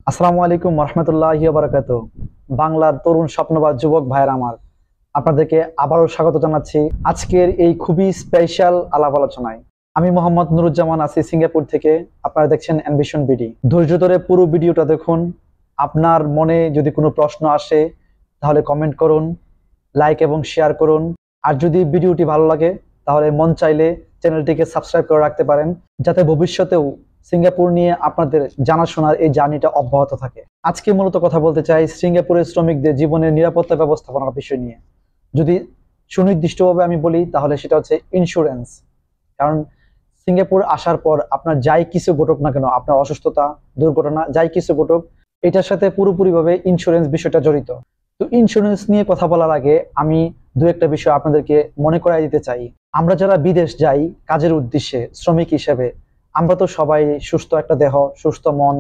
আসসালামু আলাইকুম রহমতুল্লাহি বারাকাতু। বাংলার তরুণ স্বপ্নবাজ যুবক ভাইয়ের আমার আপনাদেরকে আবারও স্বাগত জানাচ্ছি আজকের এই খুবই স্পেশাল আলাপ আলোচনায়। আমি মোহাম্মদ নুরুজ্জামান আছি সিঙ্গাপুর থেকে। আপনারা দেখছেন অ্যাম্বিশন বিডি। ধৈর্য ধরে পুরো ভিডিওটা দেখুন। আপনার মনে যদি কোনো প্রশ্ন আসে তাহলে কমেন্ট করুন, লাইক এবং শেয়ার করুন। আর যদি ভিডিওটি ভালো লাগে তাহলে মন চাইলে চ্যানেলটিকে সাবস্ক্রাইব করে রাখতে পারেন, যাতে ভবিষ্যতেও সিঙ্গাপুর নিয়ে আপনাদের জানাশোনার এই জার্নিটা অব্যাহত থাকে। আজকে মূলত কথা বলতে চাই সিঙ্গাপুরের শ্রমিকদের জীবনের নিরাপত্তা ব্যবস্থাপনার বিষয় নিয়ে। যদি সুনির্দিষ্টভাবে আমি বলি তাহলে সেটা হচ্ছে ইন্স্যুরেন্স। কারণ সিঙ্গাপুর আসার পর আপনার যাই কিছু ঘটুক না কেন, আপনার অসুস্থতা, দুর্ঘটনা যাই কিছু ঘটুক, এটার সাথে পুরোপুরিভাবে ইন্স্যুরেন্স বিষয়টা জড়িত। তো ইন্স্যুরেন্স নিয়ে কথা বলার আগে আমি দু একটা বিষয় আপনাদেরকে মনে করাই দিতে চাই। আমরা যারা বিদেশ যাই কাজের উদ্দেশ্যে শ্রমিক হিসেবে, আমরা তো সবাই সুস্থ একটা দেহ, সুস্থ মন,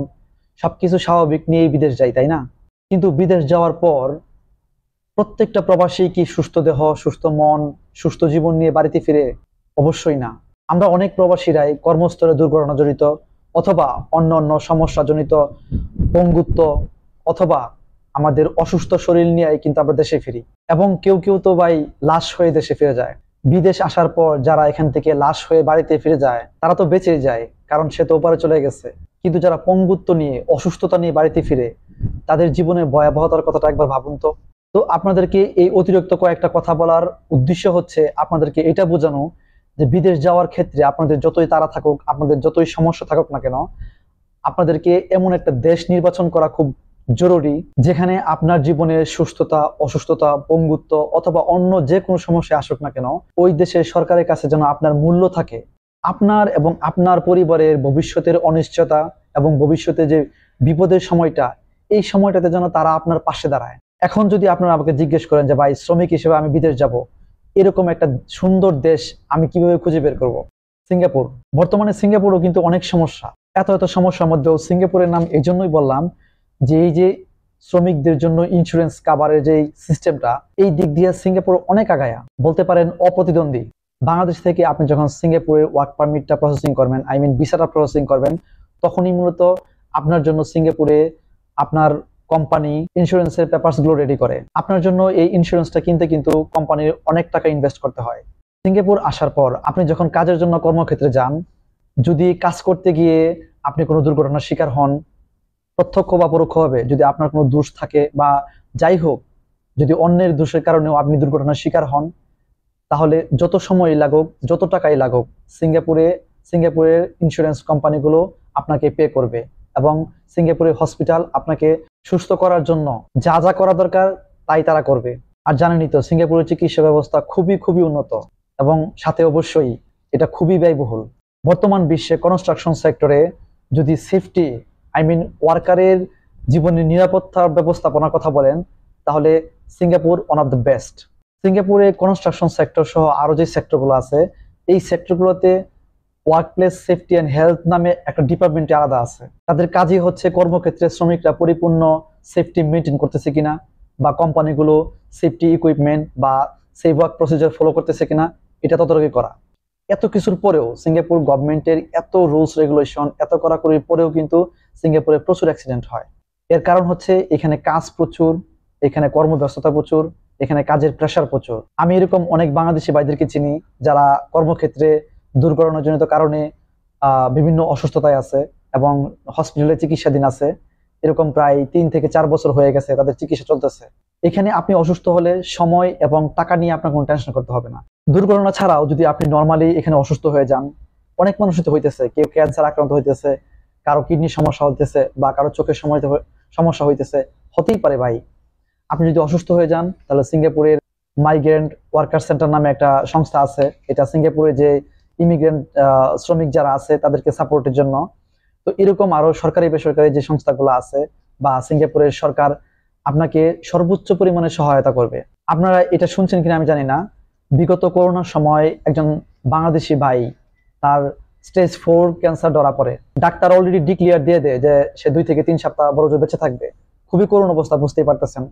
সবকিছু স্বাভাবিক নিয়েই বিদেশ যাই, তাই না? কিন্তু বিদেশ যাওয়ার পর প্রত্যেকটা প্রবাসী কি সুস্থ দেহ, সুস্থ মন, সুস্থ জীবন নিয়ে বাড়িতে ফিরে? অবশ্যই না। আমরা অনেক প্রবাসীরাই কর্মস্থলে দুর্ঘটনা জড়িত অথবা অন্য অন্য সমস্যা জনিত পঙ্গুত্ব অথবা আমাদের অসুস্থ শরীর নিয়ে কিন্তু আমরা দেশে ফিরি। এবং কেউ কেউ তো ভাই লাশ হয়ে দেশে ফিরে যায়। বিদেশ আসার পর যারা এখান থেকে লাশ হয়ে বাড়িতে ফিরে যায় তারা তো বেঁচে যায়, কারণ সে তো ওপারে চলে গেছে। কিন্তু যারা পঙ্গুত্ব নিয়ে, অসুস্থতা নিয়ে বাড়িতে ফিরে, তাদের জীবনের ভয়াবহতার কথাটা একবার ভাবুন তো। তো আপনাদেরকে এই অতিরিক্ত কয়েকটা কথা বলার উদ্দেশ্য হচ্ছে আপনাদেরকে এটা বোঝানো যে বিদেশ যাওয়ার ক্ষেত্রে আপনাদের যতই তাড়া থাকুক, আপনাদের যতই সমস্যা থাকুক না কেন, আপনাদেরকে এমন একটা দেশ নির্বাচন করা খুব জরুরি যেখানে আপনার জীবনে সুস্থতা, অসুস্থতা, পঙ্গুত্ব অথবা অন্য যে কোনো সমস্যা আসুক না কেন, ওই দেশের সরকারের কাছে যেন আপনার মূল্য থাকে। আপনার এবং আপনার পরিবারের ভবিষ্যতের অনিশ্চয়তা এবং ভবিষ্যতে যে বিপদের সময়টা, এই সময়টাতে যেন তারা আপনার পাশে দাঁড়ায়। এখন যদি আপনারা আমাকে জিজ্ঞেস করেন যে ভাই, শ্রমিক হিসেবে আমি বিদেশ যাব, এরকম একটা সুন্দর দেশ আমি কিভাবে খুঁজে বের করব? সিঙ্গাপুর। বর্তমানে সিঙ্গাপুরও কিন্তু অনেক সমস্যা। এত এত সমস্যার মধ্যেও সিঙ্গাপুরের নাম এই জন্যই বললাম যে এই যে শ্রমিকদের জন্য ইন্স্যুরেন্স কাভারের যে সিস্টেমটা, এই দিক দিয়ে সিঙ্গাপুর অনেক আগায়া, বলতে পারেন অপ্রতিদ্বন্দ্বী। বাংলাদেশ থেকে আপনি যখন সিঙ্গাপুরের ওয়ার্ক পারমিটটা প্রসেসিং করবেন, ভিসাটা প্রসেসিং করবেন, তখনই মূলত আপনার জন্য সিঙ্গাপুরে আপনার কোম্পানি ইন্স্যুরেন্সের পেপারস গুলো রেডি করে। আপনার জন্য এই ইন্স্যুরেন্সটা কিনতে কিন্তু কোম্পানির অনেক টাকা ইনভেস্ট করতে হয়। সিঙ্গাপুর আসার পর আপনি যখন কাজের জন্য কর্মক্ষেত্রে যান, যদি কাজ করতে গিয়ে আপনি কোনো দুর্ঘটনার শিকার হন, প্রত্যক্ষ বা পরোক্ষভাবে যদি আপনার কোনো দোষ থাকে বা যাই হোক, যদি অন্যের দোষের কারণেও আপনি দুর্ঘটনার শিকার হন, তাহলে যত সময় লাগুক, যত টাকাই লাগুক, সিঙ্গাপুরের ইন্স্যুরেন্স কোম্পানিগুলো আপনাকে পে করবে। এবং সিঙ্গাপুরের হসপিটাল আপনাকে সুস্থ করার জন্য যা যা করা দরকার তাই তারা করবে। আর জানেনই তো সিঙ্গাপুরের চিকিৎসা ব্যবস্থা খুবই খুবই উন্নত, এবং সাথে অবশ্যই এটা খুবই ব্যয়বহুল। বর্তমান বিশ্বে কনস্ট্রাকশন সেক্টরে যদি সেফটি, ওয়ার্কারের জীবনের নিরাপত্তার ব্যবস্থাপনার কথা বলেন, তাহলে Singapore one of the best. সিঙ্গাপুরে কনস্ট্রাকশন সেক্টর সহ আরো যে সেক্টরগুলো আছে, এই সেক্টরগুলোতে ওয়ার্কপ্লেস সেফটি অ্যান্ড হেলথ নামে একটা ডিপার্টমেন্ট আলাদা আছে। তাদের কাজই হচ্ছে কর্মক্ষেত্রে শ্রমিকরা পরিপূর্ণ সেফটি মেনটেন করতেছে কিনা, বা কোম্পানিগুলো সেফটি ইকুইপমেন্ট বা সেফ ওয়ার্ক প্রসিজার ফলো করতেছে কিনা, এটা তদারকি করা। এত কিছুর পরেও সিঙ্গাপুর গভর্নমেন্টের এত রুলস রেগুলেশন, এত কড়াকড়ির পরেও কিন্তু সিঙ্গাপুরে প্রচুর অ্যাক্সিডেন্ট হয়। এর কারণ হচ্ছে এখানে কাজ প্রচুর, এখানে কর্মব্যস্ততা প্রচুর, এখানে কাজের প্রেশার প্রচুর। আমি এরকম অনেক বাংলাদেশি ভাইদেরকে চিনি যারা কর্মক্ষেত্রে দুর্ঘটনাজনিত কারণে বিভিন্ন অসুস্থতায় আছে এবং হসপিটালে চিকিৎসাধীন আছে। এরকম প্রায় 3 থেকে 4 বছর হয়ে গেছে তাদের চিকিৎসা চলতেছে। এখানে আপনি অসুস্থ হলে সময় এবং টাকা নিয়ে আপনার কোনো টেনশন করতে হবে না। দুর্ঘটনা ছাড়াও যদি আপনি নর্মালি এখানে অসুস্থ হয়ে যান, অনেক মানুষই তো হইতেছে, কেউ ক্যান্সার আক্রান্ত হইতেছে, কারো কিডনির সমস্যা হইতেছে, বা কারো চোখের সমস্যা হইতেছে, হতেই পারে ভাই। আপনি যদি অসুস্থ হয়ে যান তাহলে সিঙ্গাপুরের মাইগ্রেন্ট ওয়ার্কার সেন্টার নামে একটা সংস্থা আছে। এটা সিঙ্গাপুরে যে ইমিগ্রেন্ট শ্রমিক যারা আছে তাদেরকে সাপোর্টের জন্য। তো এরকম আরো সরকারি বেসরকারি যে সংস্থাগুলো আছে, বা সিঙ্গাপুরের সরকার আপনাকে সর্বোচ্চ পরিমাণে সহায়তা করবে। আপনারা এটা শুনছেন কিনা আমি জানি না, বিগত করোনার সময় একজন বাংলাদেশি ভাই, তার স্টেজ 4 ক্যান্সার ধরা পড়ে। ডাক্তার অলরেডি ডিক্লিয়ার দিয়ে দেয় যে সে 2 থেকে 3 সপ্তাহ বড় জোর বেঁচে থাকবে। খুবই করুণ অবস্থা, বুঝতেই পারতেছেন।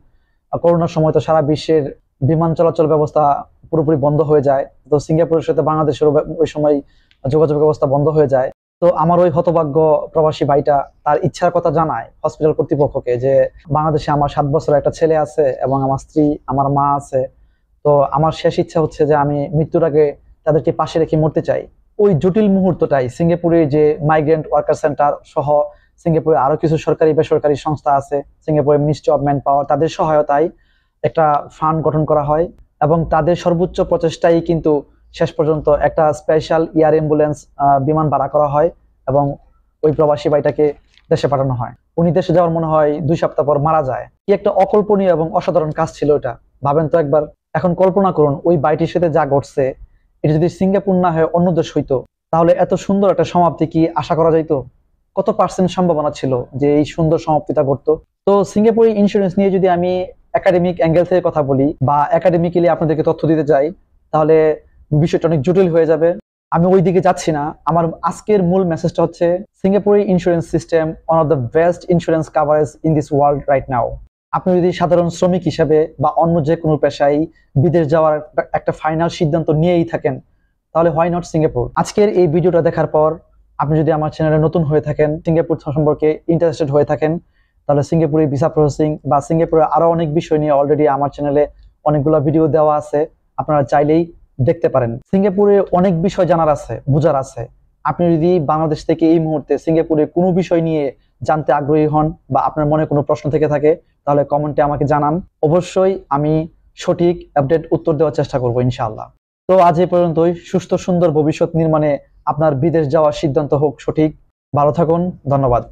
করোনার সময় তো সারা বিশ্বের বিমান চলাচল ব্যবস্থা পুরোপুরি বন্ধ হয়ে যায়। তো সিঙ্গাপুরের সাথে বাংলাদেশের ওই সময় যোগাযোগ ব্যবস্থা বন্ধ হয়ে যায়। তো আমার ওই হতভাগ্য প্রবাসী ভাইটা তার ইচ্ছার কথা জানায় হসপিটাল কর্তৃপক্ষকে যে বাংলাদেশে আমার 7 বছরের একটা ছেলে আছে এবং আমার স্ত্রী, আমার মা আছে। তো আমার শেষ ইচ্ছা হচ্ছে যে আমি মৃত্যুর আগে তাদেরকে পাশে রেখে মরতে চাই। ওই জটিল মুহূর্তটাই সিঙ্গাপুরে যে মাইগ্রেন্ট ওয়ার্কার সেন্টার সহ সিঙ্গাপুরে আরো কিছু সরকারি বেসরকারি সংস্থা আছে, সিঙ্গাপুরে মিনিস্ট্রি অফ ম্যান পাওয়ার, তাদের সহায়তায় একটা ফান্ড গঠন করা হয় এবং তাদের সর্বোচ্চ প্রচেষ্টাই কিন্তু শেষ পর্যন্ত একটা স্পেশাল এয়ার অ্যাম্বুলেন্স বিমান ভাড়া করা হয় এবং ওই প্রবাসী ভাইটাকে দেশে পাঠানো হয়। উনি দেশে যাওয়ার মনে হয় 2 সপ্তাহ পর মারা যায়। কি একটা অকল্পনীয় এবং অসাধারণ কাজ ছিল এটা, ভাবেন তো একবার। এখন কল্পনা করুন ওই বাইটির সাথে যা ঘটছে, এটা যদি সিঙ্গাপুর না হয়ে অন্য দেশ হইতো, তাহলে এত সুন্দর একটা সমাপ্তি কি আশা করা যাইতো? কত পার্সেন্ট সম্ভাবনা ছিল যে এই সুন্দর সমাপ্তিটা ঘটতো? তো সিঙ্গাপুরি ইন্স্যুরেন্স নিয়ে যদি আমি একাডেমিক অ্যাঙ্গেল থেকে কথা বলি বা একাডেমিক্যালি আপনাদেরকে তথ্য দিতে চাই, তাহলে বিষয়টা অনেক জটিল হয়ে যাবে। আমি ওই দিকে যাচ্ছি না। আমার আজকের মূল মেসেজটা হচ্ছে সিঙ্গাপুরি insurance system one of the best insurance coverage in this world right now. আপনি যদি সাধারণ শ্রমিক হিসেবে বা অন্য যে কোনো পেশায় বিদেশ যাওয়ার একটা ফাইনাল সিদ্ধান্ত নিয়েই থাকেন, তাহলে হোয়াই নট সিঙ্গাপুর? আজকের এই ভিডিওটা দেখার পর আপনি যদি আমার চ্যানেলে নতুন হয়ে থাকেন, সিঙ্গাপুর সম্পর্কে ইন্টারেস্টেড হয়ে থাকেন, তাহলে সিঙ্গাপুরের ভিসা প্রসেসিং বা সিঙ্গাপুরের আরো অনেক বিষয় নিয়ে অলরেডি আমার চ্যানেলে অনেকগুলো ভিডিও দেওয়া আছে, আপনারা চাইলেই দেখতে পারেন। সিঙ্গাপুরে অনেক বিষয় জানার আছে, বোঝার আছে। আপনি যদি বাংলাদেশ থেকে এই মুহূর্তে সিঙ্গাপুরে কোনো বিষয় নিয়ে জানতে আগ্রহী হন বা আপনার মনে কোনো প্রশ্ন থেকে থাকে, তাহলে কমেন্টে আমাকে জানান। অবশ্যই আমি সঠিক আপডেট উত্তর দেওয়ার চেষ্টা করবো ইনশাআল্লাহ। তো আজ এই পর্যন্তই। সুস্থ সুন্দর ভবিষ্যৎ নির্মাণে আপনার বিদেশ যাওয়ার সিদ্ধান্ত হোক সঠিক। ভালো থাকুন, ধন্যবাদ।